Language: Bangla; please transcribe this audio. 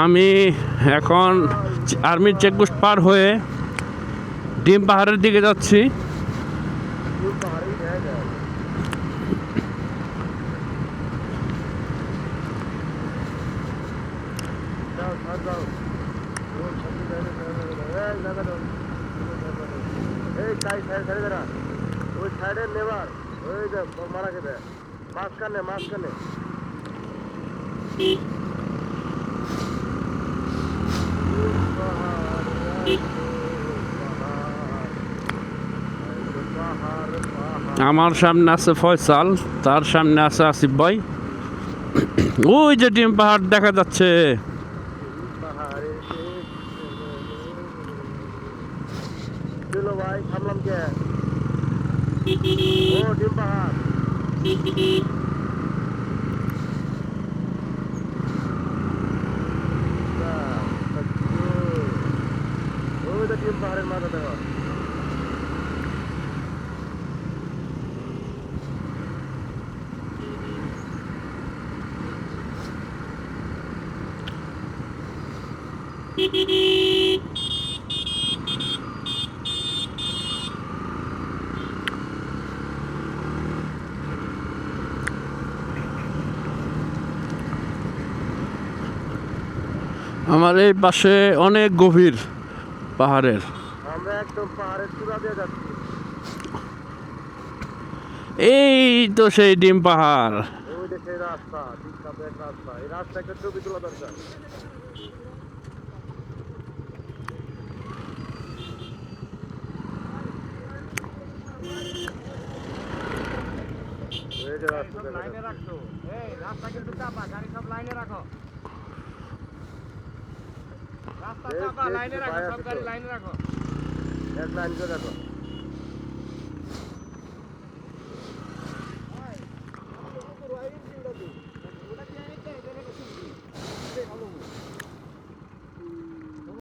আমি এখন আর্মির চেকপোস্ট পার হয়ে ডিম পাহাড়ের দিকে যাচ্ছি। ওই সাইডে নেবার ওই যে মারা খেতে মাঝখানে আমার সামনে আছে ফয়সাল, তার সামনে আছে আসিফ ভাই। ওই যে ডিম পাহাড় দেখা যাচ্ছে। ভাই থামলাম কে? ও ডিম পাহাড়। ওই তো ডিম পাহাড়ের মাথা দেখো। আমার এই পাশে অনেক গভীর পাহাড়ের। আমরা একদম পাহাড়ের চূড়া দিয়ে যাচ্ছি। এই তো সেই ডিম পাহাড়। ওই দেখে রাস্তা, বিখ্যাত এক রাস্তা। এই রাস্তা একটা ছবি তোলা দরকার। লাইনে রাখতো, এই রাস্তা কিন্তু চাপা, গাড়ি সব লাইনে রাখো। রাস্তা চাপা, লাইনে রাখো, সব গাড়ি লাইনে রাখো। এক লাইন করে রাখো।